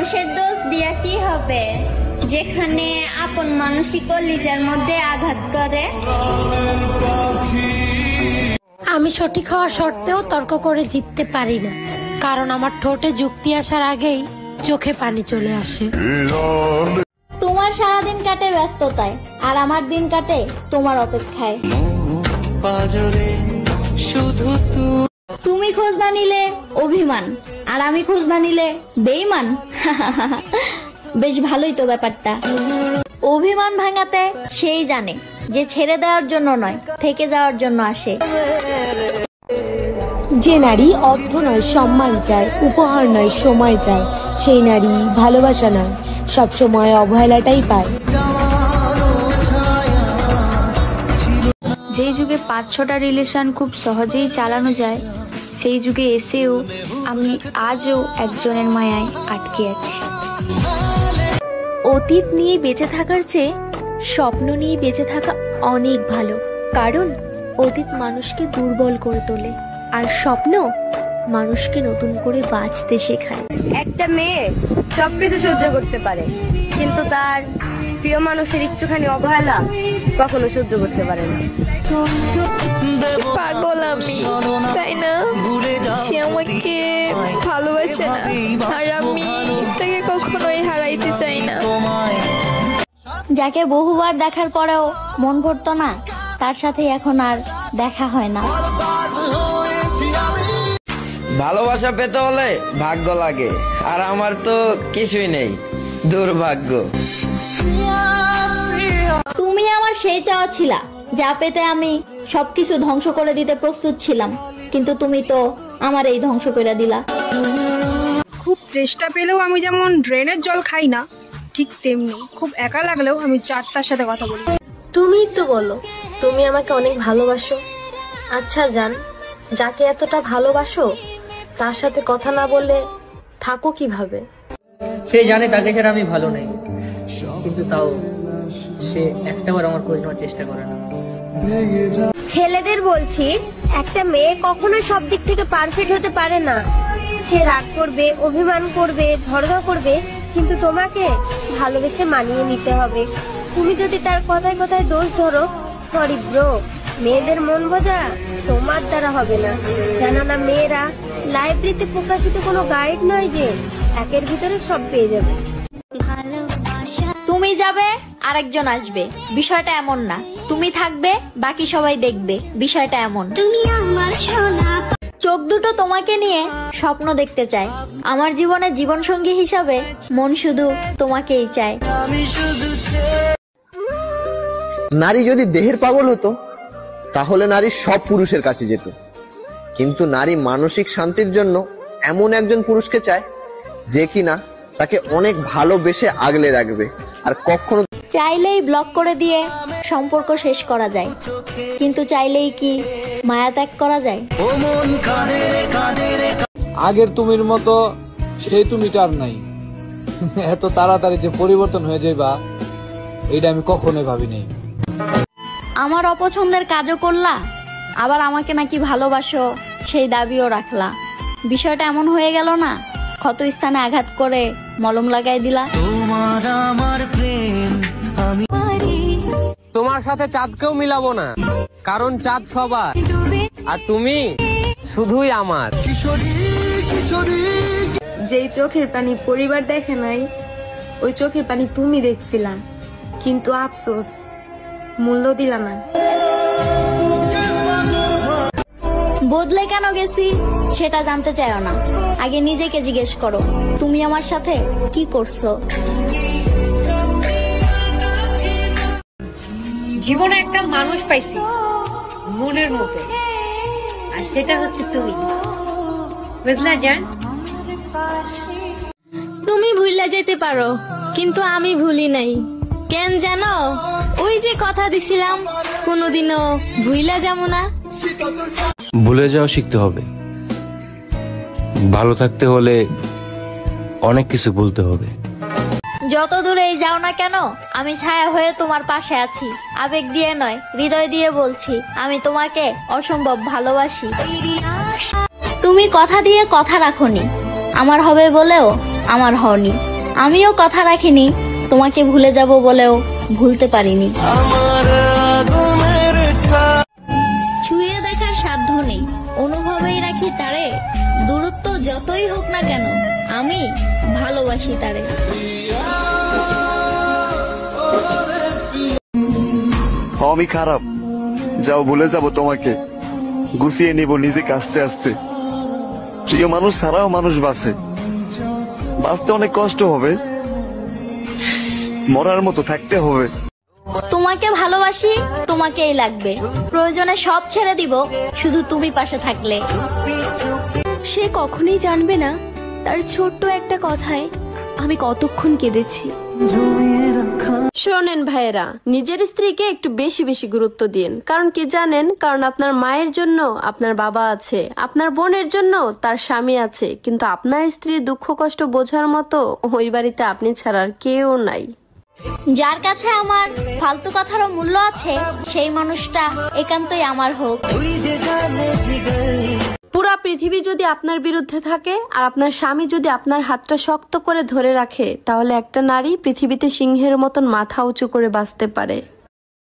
মানুষের দোষ দিয়া কি হবে, যেখানে আপন মানসিক কলিজার মধ্যে আঘাত করে। আমি সঠিক হওয়া সত্ত্বেও তর্ক করে জিততে পারি না, কারণ আমার ঠোঁটে যুক্তি আসার আগেই চোখে পানি চলে আসে। তোমার সারাদিন কাটে ব্যস্ততায়, আর আমার দিন কাটে তোমার অপেক্ষায়। তুমি খোঁজ না নিলে অভিমান, আর আমি খোঁজ না নিলে বেঈমান। বেশ ভালোই তো ব্যাপারটা। অভিমান ভাঙাতে সেই জানে যে ছেড়ে দেওয়ার জন্য নয়, থেকে যাওয়ার জন্য আসে। যে নারী অর্থ নয় সম্মান চায়, উপহার নয় সময় চায়, সেই নারী ভালোবাসা নয় সবসময় অবহেলাটাই পায়। যেই যুগে 5-6টা রিলেশন খুব সহজেই চালানো যায়, সেই যুগে এসেও আমি আজও একজনের মায়ায় আটকে আছি। অতীত নিয়ে বেঁচে থাকার চেয়ে স্বপ্ন নিয়ে বেঁচে থাকা অনেক ভালো, কারণ অতীত মানুষকে দুর্বল করে তোলে, আর স্বপ্ন মানুষকে নতুন করে বাঁচতে শেখায়। একটা মেয়ে সবকিছু সহ্য করতে পারে, কিন্তু তার প্রিয় মানুষের একটুখানি অবহেলা কখনো সহ্য করতে পারে না। পাগল আমি, তাই না? সে আমাকে ভালোবাসে না, আর আমি তাকে কখনোই হারাইতে চাই না। যাকে বহুবার দেখার পরেও মন ভরতো না, তার সাথে এখন আর দেখা হয় না। ভালোবাসা পেতে হলে ভাগ্য লাগে, আর আমার তো কিছুই নেই, দুর্ভাগ্য। তুমি আমার সেই চাওয়া ছিলা, যা পেতে আমি সবকিছু ধ্বংস করে দিতে প্রস্তুত ছিলাম, কিন্তু তুমি তো আমার এই ধ্বংস করে দিলা। খুব চেষ্টা পেলেও আমি যেমন ড্রেনের জল খাই না, ঠিক তেমনি খুব একা লাগলেও আমি 4টার সাথে কথা বলি। তুমিই তো বলো তুমি আমাকে অনেক ভালোবাসো। আচ্ছা জান, যাকে এতটা ভালোবাসো তার সাথে কথা না বলে থাকো কিভাবে? সে জানে তাকে ছাড়া আমি ভালো নেই, কিন্তু তাও সে একটাবার আমার খোঁজ নেওয়ার চেষ্টা করে না। ছেলেদের বলছি, একটা মেয়ে কখনো সব দিক থেকে পারফেক্ট হতে পারে না। সে রাগ করবে, অভিমান করবে, ঝগড়া করবে, কিন্তু তোমাকে ভালোবেসে মানিয়ে নিতে হবে। তুমি যদি তার কথায় কথায় দোষ ধরো, সরি ব্রো, মেয়েদের মন বোঝা তোমার দ্বারা হবে না। কেননা মেয়েরা লাইব্রেরিতে প্রকাশিত কোনো গাইড নয় যে একের ভিতরে সব পেয়ে যাবে। তুমি যাবে, আরেকজন আসবে, বিষয়টা এমন না। তুমি থাকবে, বাকি সবাই দেখবে, বিষয়টা এমন। তুমি আমার সোনা। চোখ দুটো তোমাকে নিয়ে স্বপ্ন দেখতে চায়। আমার জীবনে জীবন সঙ্গী হিসাবে মন শুধু তোমাকেই চায়। নারী যদি দেহের পাগল হতো, তাহলে নারী সব পুরুষের কাছে যেত, কিন্তু নারী মানসিক শান্তির জন্য এমন একজন পুরুষকে চায় যে কিনা তাকে অনেক ভালোবেসে আগলে রাখবে, আর কখনো চাইলেই ব্লক করে দিয়ে সম্পর্ক শেষ করা যায়, কিন্তু চাইলেই কি মায়া ত্যাগ করা যায়? আগের তুমির মতো সেই তুমিটা আর নাই। এত তাড়াতাড়ি যে পরিবর্তন হয়ে যাইবা, এইটা আমি কখনোই ভাবি নাই। আমার অপছন্দের কাজও করলা, আবার আমাকে নাকি ভালোবাসো সেই দাবিও রাখলা। বিষয়টা এমন হয়ে গেল না, ক্ষত স্থানে আঘাত করে মলম লাগাই দিলা। তোমার সাথে চাঁদকেও মিলাবো না, কারণ চাঁদ সবার, আর তুমি শুধুই আমার। যেই চোখের পানি পরিবার দেখে নাই, ওই চোখের পানি তুমি দেখছিলা, কিন্তু আফসোস মূল্য দিলা না। বদলে কেন গেছি সেটা জানতে চাইও না, আগে নিজেকে জিজ্ঞেস করো, তুমি আমার সাথে কি করছো? জীবনে একটা মানুষ পাইছি মনের মতো, আর সেটা হচ্ছে তুমি, বুঝলা জান? তুমি ভুলে যেতে পারো, কিন্তু আমি ভুলি নাই। কেন জানো? ওই যে কথা দিছিলাম কোনোদিনও ভুইলা যাবো না। ভুলে যাওয়া শিখতে হবে, ভালো থাকতে হলে অনেক কিছু ভুলতে হবে। যত দূরেই যাও না কেন, আমি ছায়া হয়ে তোমার পাশে আছি। আবেগ দিয়ে নয়, হৃদয় দিয়ে বলছি, আমি তোমাকে অসম্ভব ভালোবাসি। তুমি কথা দিয়ে কথা রাখোনি, আমার হবে বলেও আমার হওনি। আমিও কথা রাখিনি, তোমাকে ভুলে যাব বলেও ভুলতে পারিনি। ছুঁয়ে দেখার সাধ্য নেই, অনুভবেই রাখি তারে, দূরত্ব যতই হোক না কেন আমি ভালোবাসি তারে। আমি খারাপ, যাও ভুলে যাব তোমাকে, গুছিয়ে নিব নিজেকে আস্তে আস্তে। প্রিয় মানুষ ছাড়াও মানুষ বাঁচে, বাঁচতে অনেক কষ্ট হবে, মরার মতো থাকতে হবে। তোমাকে ভালোবাসি, তোমাকেই লাগবে, প্রয়োজনে সব ছেড়ে দিব শুধু তুমি পাশে থাকলে। সে কখনোই জানবে না তার ছোট্ট একটা কথায় আমি কতক্ষণ কেঁদেছি। শোনেন ভাইয়েরা, নিজের স্ত্রীকে একটু বেশি বেশি গুরুত্ব দিন। কারণ কি জানেন? কারণ আপনার মায়ের জন্য আপনার বাবা আছে, আপনার বোনের জন্য তার স্বামী আছে, কিন্তু আপনার স্ত্রীর দুঃখ কষ্ট বোঝার মতো ওই বাড়িতে আপনি ছাড়ার কেউ নাই। যার কাছে আমার ফালতু কথারও মূল্য আছে, সেই মানুষটা একান্তই আমার হোক। পুরা পৃথিবী যদি আপনার বিরুদ্ধে থাকে আর আপনার স্বামী যদি আপনার হাতটা শক্ত করে ধরে রাখে, তাহলে একটা নারী পৃথিবীতে সিংহের মতন মাথা উঁচু করে বাঁচতে পারে।